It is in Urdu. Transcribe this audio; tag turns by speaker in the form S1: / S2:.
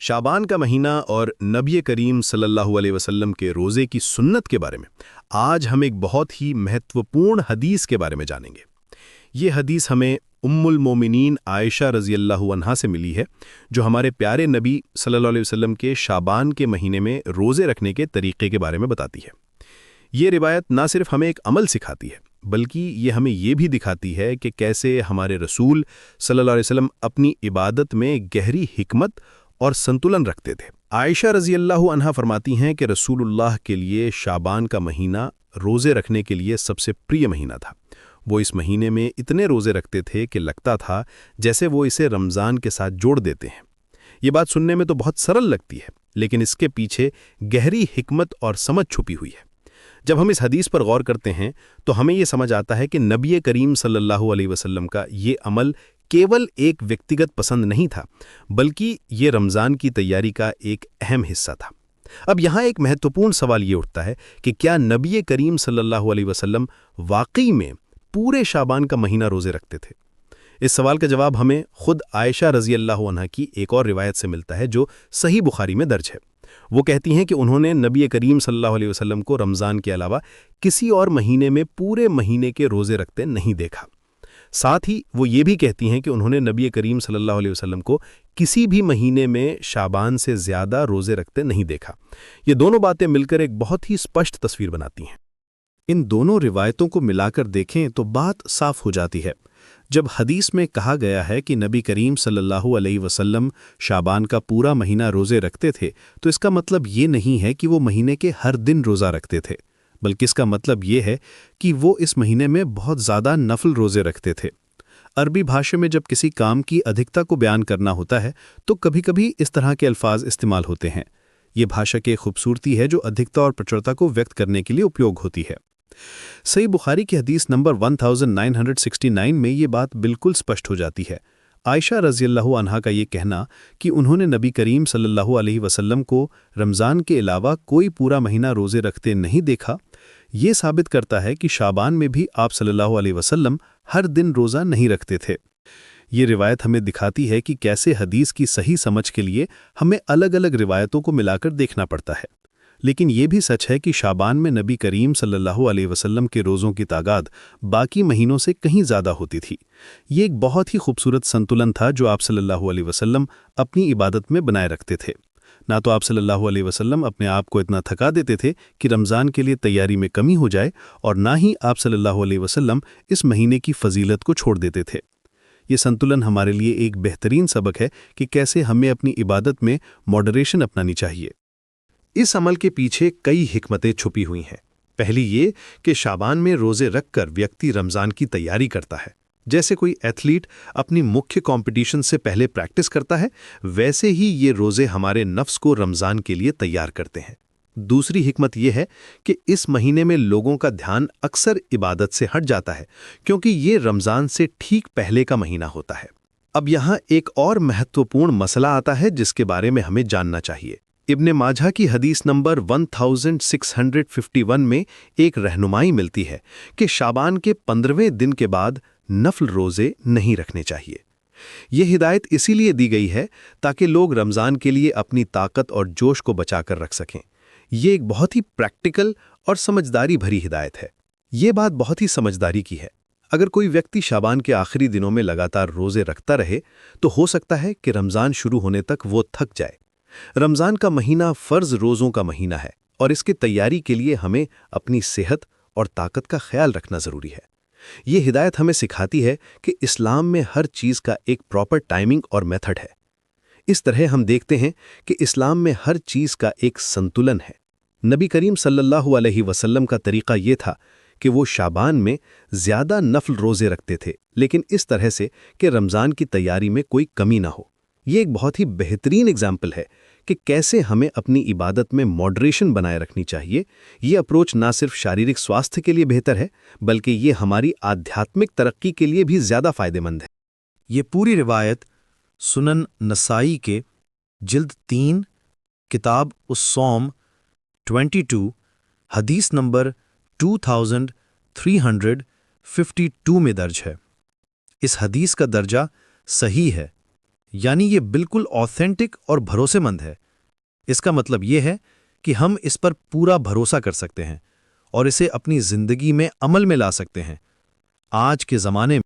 S1: شعبان کا مہینہ اور نبی کریم صلی اللہ علیہ وسلم کے روزے کی سنت کے بارے میں آج ہم ایک بہت ہی مہتوپورن حدیث کے بارے میں جانیں گے۔ یہ حدیث ہمیں ام المومنین عائشہ رضی اللہ عنہا سے ملی ہے، جو ہمارے پیارے نبی صلی اللہ علیہ وسلم کے شعبان کے مہینے میں روزے رکھنے کے طریقے کے بارے میں بتاتی ہے۔ یہ روایت نہ صرف ہمیں ایک عمل سکھاتی ہے، بلکہ یہ ہمیں یہ بھی دکھاتی ہے کہ کیسے ہمارے رسول صلی اللہ علیہ وسلم اپنی عبادت میں گہری حکمت اور سنتولن رکھتے تھے۔ عائشہ رضی اللہ عنہا فرماتی ہیں کہ رسول اللہ کے لیے شعبان کا مہینہ روزے رکھنے کے لیے سب سے پریہ مہینہ تھا۔ وہ اس مہینے میں اتنے روزے رکھتے تھے کہ لگتا تھا جیسے وہ اسے رمضان کے ساتھ جوڑ دیتے ہیں۔ یہ بات سننے میں تو بہت سرل لگتی ہے، لیکن اس کے پیچھے گہری حکمت اور سمجھ چھپی ہوئی ہے۔ جب ہم اس حدیث پر غور کرتے ہیں تو ہمیں یہ سمجھ آتا ہے کہ نبی کریم صلی اللہ علیہ وسلم کا یہ عمل کیول ایک ویکتیگت پسند نہیں تھا، بلکہ یہ رمضان کی تیاری کا ایک اہم حصہ تھا۔ اب یہاں ایک مہتوپورن سوال یہ اٹھتا ہے کہ کیا نبی کریم صلی اللہ علیہ وسلم واقعی میں پورے شعبان کا مہینہ روزے رکھتے تھے؟ اس سوال کا جواب ہمیں خود عائشہ رضی اللہ عنہا کی ایک اور روایت سے ملتا ہے جو صحیح بخاری میں درج ہے۔ وہ کہتی ہیں کہ انہوں نے نبی کریم صلی اللہ علیہ وسلم کو رمضان کے علاوہ کسی اور مہینے میں پورے مہینے کے روزے رکھتے نہیں دیکھا۔ ساتھ ہی وہ یہ بھی کہتی ہیں کہ انہوں نے نبی کریم صلی اللہ علیہ وسلم کو کسی بھی مہینے میں شعبان سے زیادہ روزے رکھتے نہیں دیکھا۔ یہ دونوں باتیں مل کر ایک بہت ہی اسپشٹ تصویر بناتی ہیں۔
S2: ان دونوں روایتوں کو ملا کر دیکھیں تو بات صاف ہو جاتی ہے۔ جب حدیث میں کہا گیا ہے کہ نبی کریم صلی اللہ علیہ وسلم شعبان کا پورا مہینہ روزے رکھتے تھے، تو اس کا مطلب یہ نہیں ہے کہ وہ مہینے کے ہر دن روزہ رکھتے تھے، بلکہ اس کا مطلب یہ ہے کہ وہ اس مہینے میں بہت زیادہ نفل روزے رکھتے تھے۔ عربی بھاشا میں جب کسی کام کی ادھکتا کو بیان کرنا ہوتا ہے تو کبھی کبھی اس طرح کے الفاظ استعمال ہوتے ہیں۔ یہ بھاشا کی خوبصورتی ہے جو ادھکتا اور پرچرتا کو ویکت کرنے کے لیے اپیوگ ہوتی ہے۔ صحیح بخاری کی حدیث نمبر 1969 میں یہ بات بالکل اسپشٹ ہو جاتی ہے۔ عائشہ رضی اللہ عنہا کا یہ کہنا کہ انہوں نے نبی کریم صلی اللہ علیہ وسلم کو رمضان کے علاوہ کوئی پورا مہینہ روزے رکھتے نہیں دیکھا، یہ ثابت کرتا ہے کہ شعبان میں بھی آپ صلی اللہ علیہ وسلم ہر دن روزہ نہیں رکھتے تھے۔ یہ روایت ہمیں دکھاتی ہے کہ کیسے حدیث کی صحیح سمجھ کے لیے ہمیں الگ الگ روایتوں کو ملا کر دیکھنا پڑتا ہے۔ لیکن یہ بھی سچ ہے کہ شعبان میں نبی کریم صلی اللہ علیہ وسلم کے روزوں کی تعداد باقی مہینوں سے کہیں زیادہ ہوتی تھی۔ یہ ایک بہت ہی خوبصورت سنتولن تھا جو آپ صلی اللہ علیہ وسلم اپنی عبادت میں بنائے رکھتے تھے۔ نہ تو آپ صلی اللہ علیہ وسلم اپنے آپ کو اتنا تھکا دیتے تھے کہ رمضان کے لیے تیاری میں کمی ہو جائے، اور نہ ہی آپ صلی اللہ علیہ وسلم اس مہینے کی فضیلت کو چھوڑ دیتے تھے۔ یہ سنتولن ہمارے لیے ایک بہترین سبق ہے کہ کیسے ہمیں اپنی عبادت میں ماڈریشن اپنانی چاہیے۔
S1: اس عمل کے پیچھے کئی حکمتیں چھپی ہوئی ہیں۔ پہلی یہ کہ شعبان میں روزے رکھ کر ویکتی رمضان کی تیاری کرتا ہے۔ جیسے کوئی ایتھلیٹ اپنی مکھیہ کمپٹیشن سے پہلے پریکٹس کرتا ہے، ویسے ہی یہ روزے ہمارے نفس کو رمضان کے لیے تیار کرتے ہیں۔ دوسری حکمت یہ ہے کہ اس مہینے میں لوگوں کا دھیان اکثر عبادت سے ہٹ جاتا ہے، کیونکہ یہ رمضان سے ٹھیک پہلے کا مہینہ ہوتا ہے۔ اب یہاں ایک اور مہتوپورن مسئلہ آتا ہے جس کے بارے میں ہمیں جاننا چاہیے۔ ابن ماجہ کی حدیث نمبر 1651 میں ایک رہنمائی ملتی ہے کہ شعبان کے 15ویں دن کے بعد نفل روزے نہیں رکھنے چاہیے۔ یہ ہدایت اسی لیے دی گئی ہے تاکہ لوگ رمضان کے لیے اپنی طاقت اور جوش کو بچا کر رکھ سکیں۔ یہ ایک بہت ہی پریکٹیکل اور سمجھداری بھری ہدایت ہے۔ یہ بات بہت ہی سمجھداری کی ہے۔ اگر کوئی ویکتی شعبان کے آخری دنوں میں لگاتار روزے رکھتا رہے تو ہو سکتا ہے کہ رمضان شروع ہونے تک وہ تھک جائے۔ رمضان کا مہینہ فرض روزوں کا مہینہ ہے، اور اس کی تیاری کے لیے ہمیں اپنی صحت اور طاقت کا خیال رکھنا ضروری ہے۔ یہ ہدایت ہمیں سکھاتی ہے کہ اسلام میں ہر چیز کا ایک پراپر ٹائمنگ اور میتھڈ ہے۔ اس طرح ہم دیکھتے ہیں کہ اسلام میں ہر چیز کا ایک سنتولن ہے۔ نبی کریم صلی اللہ علیہ وسلم کا طریقہ یہ تھا کہ وہ شعبان میں زیادہ نفل روزے رکھتے تھے، لیکن اس طرح سے کہ رمضان کی تیاری میں کوئی کمی نہ ہو۔ یہ ایک بہت ہی بہترین اگزامپل ہے کہ کیسے ہمیں اپنی عبادت میں ماڈریشن بنائے رکھنی چاہیے۔ یہ اپروچ نہ صرف شاریرک سواستھ کے لیے بہتر ہے، بلکہ یہ ہماری آدھیاتمک ترقی کے لیے بھی زیادہ فائدہ مند ہے۔
S2: یہ پوری روایت سنن نسائی کے جلد 3 کتاب الصوم 22 حدیث نمبر 2352 میں درج ہے۔ اس حدیث کا درجہ صحیح ہے۔ یعنی یہ بالکل آتھینٹک اور بھروسے مند ہے۔ اس کا مطلب یہ ہے کہ ہم اس پر پورا بھروسہ کر سکتے ہیں اور اسے اپنی زندگی میں عمل میں لا سکتے ہیں۔ آج کے زمانے